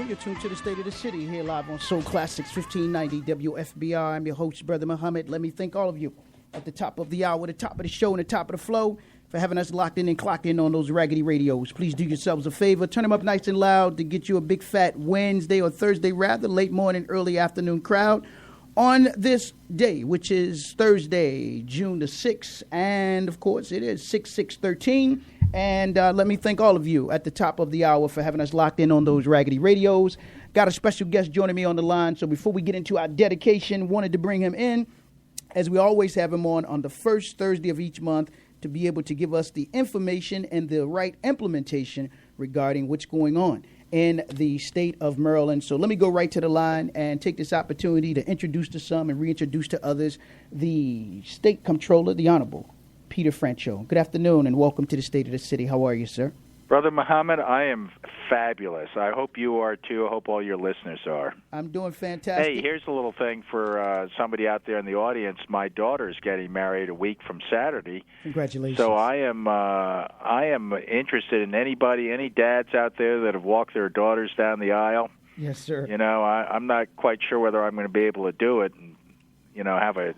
You're tuned to the State of the City here live on Soul Classics 1590 WFBR. I'm your host, Brother Muhammad. Let me thank all of you at the top of the hour, the top of the show, and the top of the flow for having us locked in and clocked in on those raggedy radios. Please do yourselves a favor. Turn them up nice and loud to get you a big fat Wednesday or Thursday, rather, late morning, early afternoon crowd on this day, which is Thursday, June the 6th. And, of course, it is 6/6/13. And let me thank all of you at the top of the hour for having us locked in on those raggedy radios. Got a special guest joining me on the line. So before we get into our dedication, wanted to bring him in, as we always have him on the first Thursday of each month, to be able to give us the information and the right implementation regarding what's going on in the state of Maryland. So let me go right to the line and take this opportunity to introduce to some and reintroduce to others the State Comptroller, the Honorable Peter Francho. Good afternoon and welcome to the State of the City. How are you, sir? Brother Muhammad, I am fabulous. I hope you are, too. I hope all your listeners are. I'm doing fantastic. Hey, here's a little thing for somebody out there in the audience. My daughter's getting married a week from Saturday. Congratulations. So I am interested in any dads out there that have walked their daughters down the aisle. Yes, sir. You know, I'm not quite sure whether I'm going to be able to do it. And, you know, have a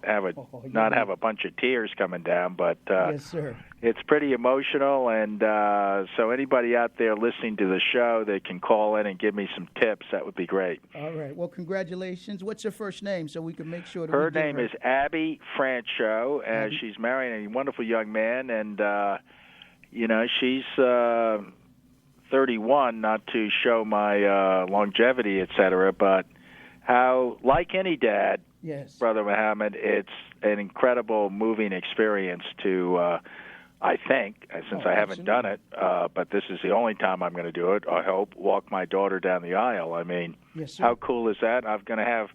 bunch of tears coming down, but yes, sir. It's pretty emotional, and so anybody out there listening to the show that can call in and give me some tips, that would be great. All right. Well, congratulations. What's her first name so we can make sure that her name is Abby Francho, and she's marrying a wonderful young man, and you know, she's 31, not to show my longevity, etc., but how, like any dad, yes, Brother Muhammad, it's an incredible, moving experience to, I think, since I haven't done it, but this is the only time I'm going to do it, I hope, walk my daughter down the aisle. I mean, yes, sir. How cool is that? I'm going to have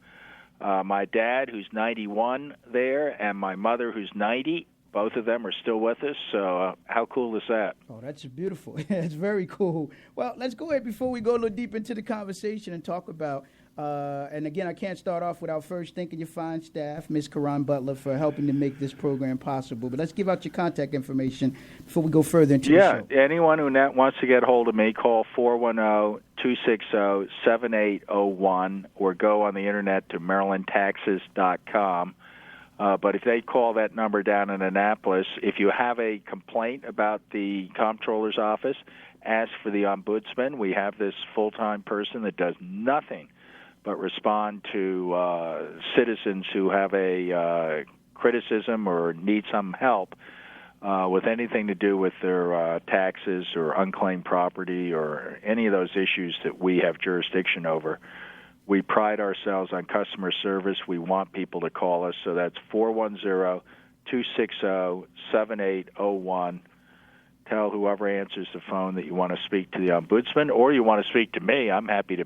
my dad, who's 91, there, and my mother, who's 90. Both of them are still with us, so how cool is that? Oh, that's beautiful. That's very cool. Well, let's go ahead before we go a little deep into the conversation and talk about and again, I can't start off without first thanking your fine staff, Ms. Karan Butler, for helping to make this program possible. But let's give out your contact information before we go further into the show. Yeah, anyone who wants to get hold of me, call 410-260-7801 or go on the internet to marylandtaxes.com. But if they call that number down in Annapolis, if you have a complaint about the comptroller's office, ask for the ombudsman. We have this full-time person that does nothing but respond to citizens who have a criticism or need some help with anything to do with their taxes or unclaimed property or any of those issues that we have jurisdiction over. We pride ourselves on customer service. We want people to call us, so that's 410-260-7801. Tell whoever answers the phone that you want to speak to the ombudsman or you want to speak to me. I'm happy to,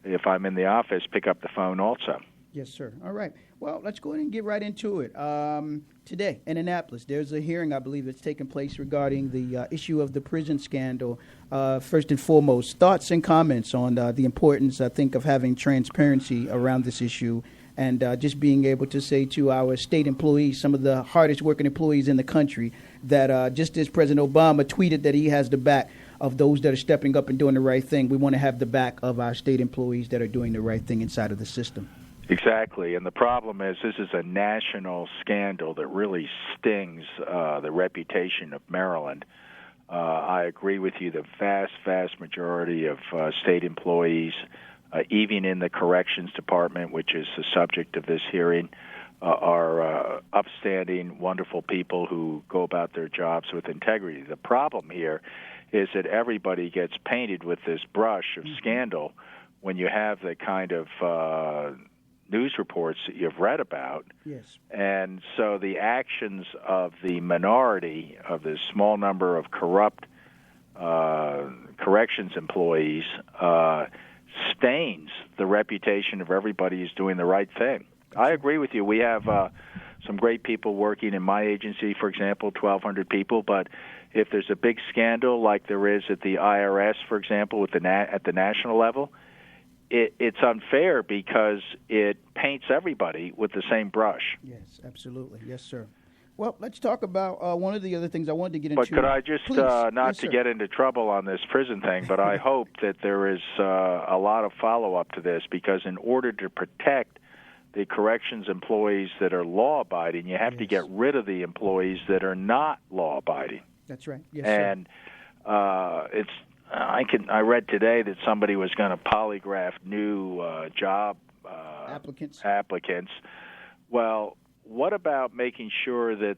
if I'm in the office, pick up the phone also. Yes, sir. All right. Well, let's go ahead and get right into it. Today in Annapolis, there's a hearing, I believe, that's taking place regarding the issue of the prison scandal. First and foremost, thoughts and comments on the importance, I think, of having transparency around this issue and just being able to say to our state employees, some of the hardest working employees in the country, that just as President Obama tweeted that he has the back of those that are stepping up and doing the right thing, we want to have the back of our state employees that are doing the right thing inside of the system. Exactly, and the problem is this is a national scandal that really stings the reputation of Maryland. I agree with you, the vast majority of state employees, even in the corrections department, which is the subject of this hearing, are upstanding, wonderful people who go about their jobs with integrity. The problem here is that everybody gets painted with this brush of scandal when you have the kind of news reports that you've read about. Yes. And so the actions of the minority, of the small number of corrupt corrections employees, stains the reputation of everybody who's doing the right thing. I agree with you. We have some great people working in my agency, for example, 1,200 people, but if there's a big scandal like there is at the IRS, for example, at the national level, it's unfair because it paints everybody with the same brush. Yes, absolutely. Yes, sir. Well, let's talk about one of the other things I wanted to get into. But could I just, Please. not Yes, to sir. get into trouble on this prison thing, but I hope that there is a lot of follow-up to this, because in order to protect the corrections employees that are law-abiding, you have to get rid of the employees that are not law-abiding. That's right. Yes, and it's I read today that somebody was going to polygraph new job applicants. Well, what about making sure that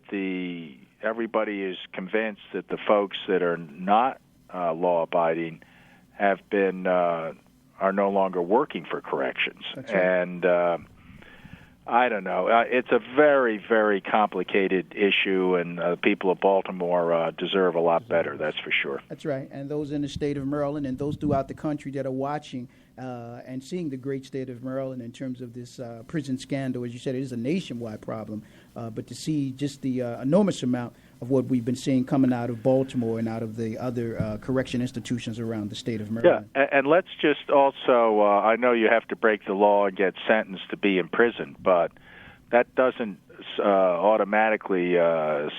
everybody is convinced that the folks that are not law-abiding have been are no longer working for corrections? That's right. And I don't know. It's a very, very complicated issue, and the people of Baltimore deserve a lot better, that's for sure. That's right. And those in the state of Maryland and those throughout the country that are watching and seeing the great state of Maryland in terms of this prison scandal, as you said, it is a nationwide problem. But to see just the enormous amount of what we've been seeing coming out of Baltimore and out of the other correction institutions around the state of Maryland. Yeah, and let's just also, I know you have to break the law and get sentenced to be in prison, but that doesn't automatically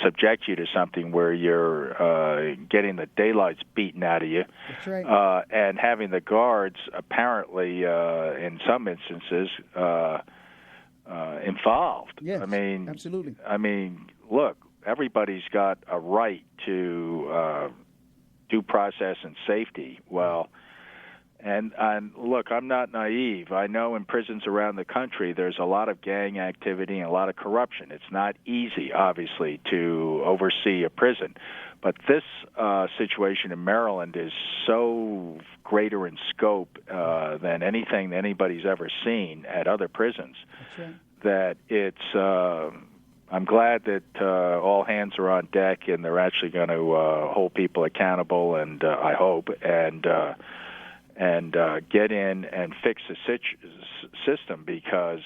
subject you to something where you're getting the daylights beaten out of you. That's right. And having the guards apparently, in some instances, involved. Yes, I mean, absolutely. I mean, look, everybody's got a right to due process and safety. Well, and look, I'm not naive. I know in prisons around the country there's a lot of gang activity and a lot of corruption. It's not easy, obviously, to oversee a prison. But this situation in Maryland is so greater in scope than anything that anybody's ever seen at other prisons. That's right. That it's I'm glad that all hands are on deck and they're actually going to hold people accountable, and I hope, and get in and fix the system, because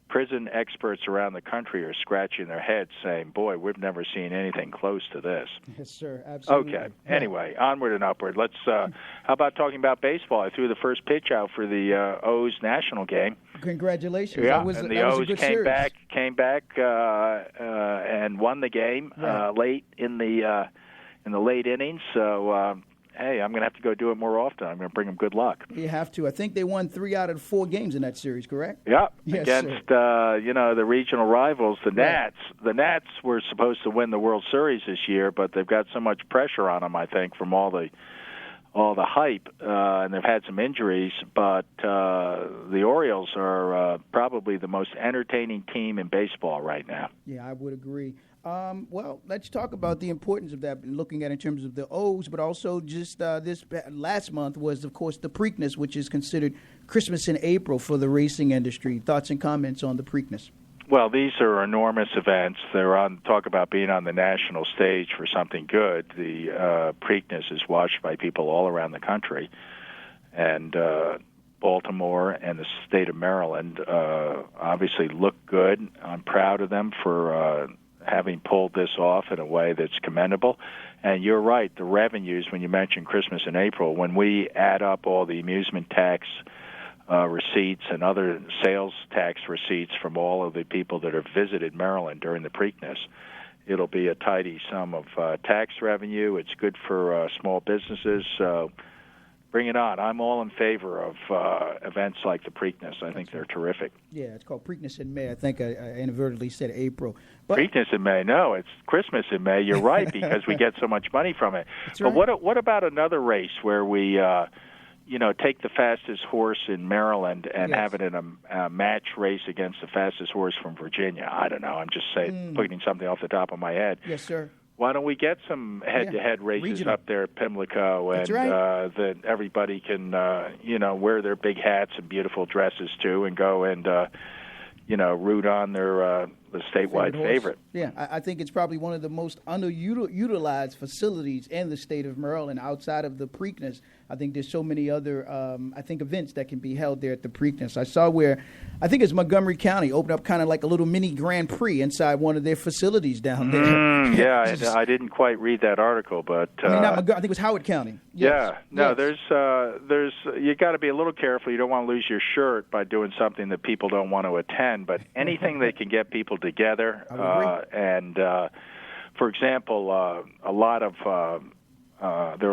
prison experts around the country are scratching their heads saying, boy, we've never seen anything close to this. Yes, sir. Absolutely. Okay. Anyway, onward and upward. Let's. How about talking about baseball? I threw the first pitch out for the O's national game. Congratulations. Yeah, and the O's came series. back, and won the game late in the late innings. So. Hey, I'm going to have to go do it more often. I'm going to bring them good luck. You have to. I think they won 3 out of 4 games in that series, correct? Yeah, yes, against the regional rivals, the Nats. The Nats were supposed to win the World Series this year, but they've got so much pressure on them, I think, from all the hype, and they've had some injuries. But the Orioles are probably the most entertaining team in baseball right now. Yeah, I would agree. Well, let's talk about the importance of that, looking at in terms of the O's, but also just this last month was, of course, the Preakness, which is considered Christmas in April for the racing industry. Thoughts and comments on the Preakness? Well, these are enormous events. They're on. Talk about being on the national stage for something good. The Preakness is watched by people all around the country, and Baltimore and the state of Maryland obviously look good. I'm proud of them for having pulled this off in a way that's commendable. And you're right, the revenues, when you mention Christmas in April, when we add up all the amusement tax receipts and other sales tax receipts from all of the people that have visited Maryland during the Preakness, it'll be a tidy sum of tax revenue. It's good for small businesses, so bring it on. I'm all in favor of events like the Preakness. I think they're terrific. Yeah, it's called Preakness in May. I think I inadvertently said April. But Preakness in May. No, it's Christmas in May. You're right, because we get so much money from it. That's but right. what about another race where we take the fastest horse in Maryland and have it in a match race against the fastest horse from Virginia? I don't know. I'm just saying, putting something off the top of my head. Yes, sir. Why don't we get some head-to-head races Regional. up there at Pimlico, and that everybody can, wear their big hats and beautiful dresses too, and go and, root on their the statewide favorite. Yeah, I think it's probably one of the most underutilized facilities in the state of Maryland outside of the Preakness. I think there's so many other, events that can be held there at the Preakness. I saw where, I think it's Montgomery County, opened up kind of like a little mini Grand Prix inside one of their facilities down there. Yeah, I didn't quite read that article, but I think it was Howard County. Yes. Yeah, no, yes. there's you got to be a little careful. You don't want to lose your shirt by doing something that people don't want to attend. But anything that can get people together. And for example, there are a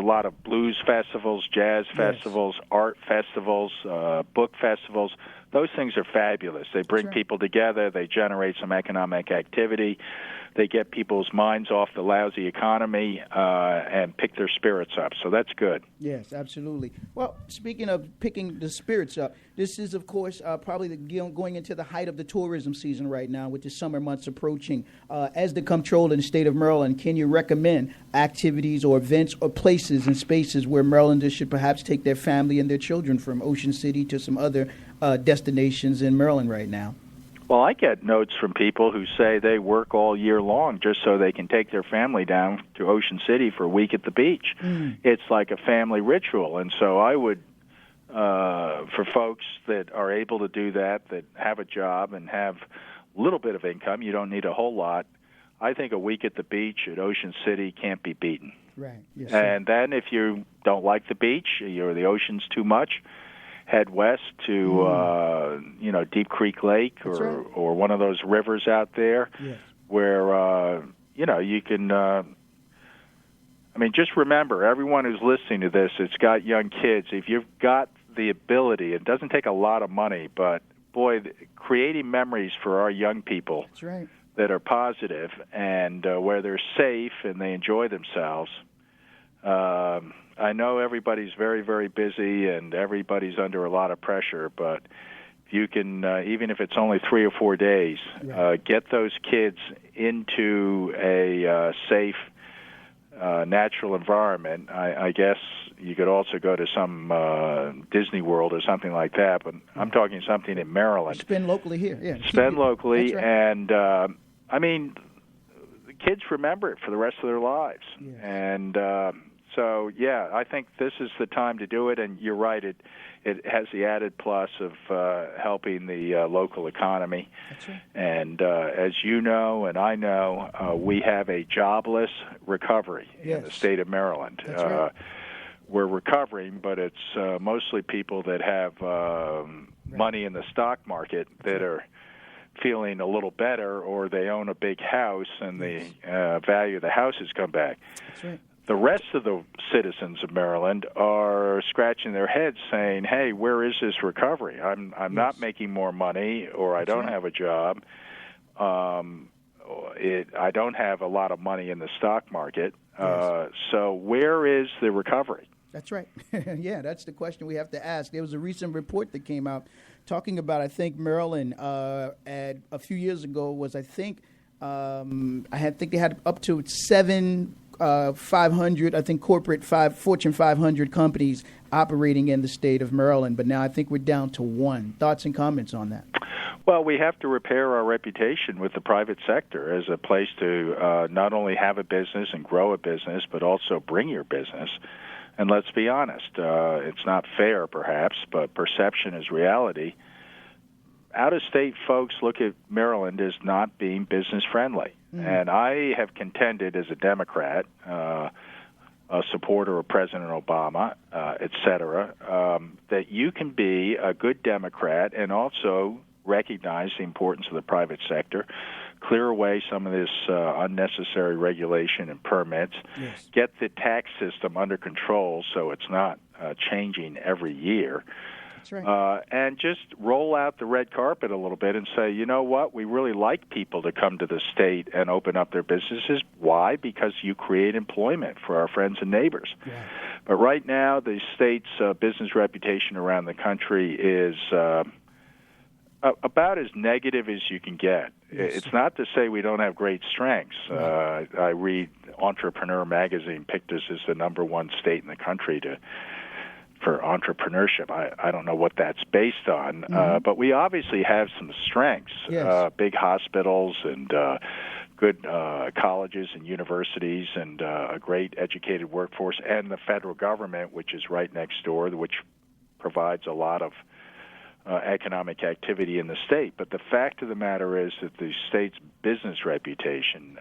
lot of blues festivals, jazz festivals, art festivals, book festivals. Those things are fabulous. They bring people together. They generate some economic activity. They get people's minds off the lousy economy and pick their spirits up. So that's good. Yes, absolutely. Well, speaking of picking the spirits up, this is, of course, probably going into the height of the tourism season right now with the summer months approaching. As the comptroller in the state of Maryland, can you recommend activities or events or places and spaces where Marylanders should perhaps take their family and their children from Ocean City to some other destinations in Maryland right now? Well, I get notes from people who say they work all year long just so they can take their family down to Ocean City for a week at the beach. It's like a family ritual. And so I would, for folks that are able to do that have a job and have a little bit of income, you don't need a whole lot, I think a week at the beach at Ocean City can't be beaten. Right. Yes, and then if you don't like the beach, or the ocean's too much, head west to Deep Creek Lake or one of those rivers out there where you can just remember, everyone who's listening to this, it's got young kids. If you've got the ability, it doesn't take a lot of money, but boy, creating memories for our young people that are positive and where they're safe and they enjoy themselves. I know everybody's very, very busy and everybody's under a lot of pressure, but you can, even if it's only 3 or 4 days, get those kids into a safe, natural environment. I guess you could also go to some Disney World or something like that, but I'm talking something in Maryland. Spend locally here. Yeah. Spend locally, and the kids remember it for the rest of their lives. Yes. And so, I think this is the time to do it, and you're right, it has the added plus of helping the local economy. That's right. And as you know and I know, we have a jobless recovery in the state of Maryland. That's right. We're recovering, but it's mostly people that have money in the stock market that are feeling a little better, or they own a big house and the value of the house has come back. That's right. The rest of the citizens of Maryland are scratching their heads saying, hey, where is this recovery? I'm not making more money, or I don't have a job. I don't have a lot of money in the stock market. So where is the recovery? That's right. Yeah, that's the question we have to ask. There was a recent report that came out talking about, I think, Maryland a few years ago was, I think they had up to 500, I think, Fortune 500 companies operating in the state of Maryland, but now I think we're down to 1. Thoughts and comments on that? Well, we have to repair our reputation with the private sector as a place to not only have a business and grow a business, but also bring your business. And let's be honest, it's not fair, perhaps, but perception is reality. Out-of-state folks look at Maryland as not being business-friendly. And I have contended as a Democrat, a supporter of President Obama, et cetera, that you can be a good Democrat and also recognize the importance of the private sector, clear away some of this unnecessary regulation and permits, get the tax system under control so it's not changing every year. That's right. And just roll out the red carpet a little bit and say, you know what, we really like people to come to the state and open up their businesses. Why? Because you create employment for our friends and neighbors. Yeah. But right now, the state's business reputation around the country is about as negative as you can get. Yes. It's not to say we don't have great strengths. I read Entrepreneur Magazine picked us as the #1 state in the country for entrepreneurship. I don't know what that's based on, but we obviously have some strengths, big hospitals and good colleges and universities and a great educated workforce, and the federal government, which is right next door, which provides a lot of economic activity in the state. But the fact of the matter is that the state's business reputation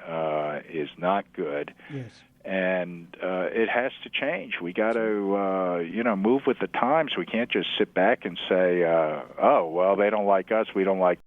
is not good. Yes. And it has to change. We got to, move with the times. We can't just sit back and say, "Oh, well, they don't like us. We don't like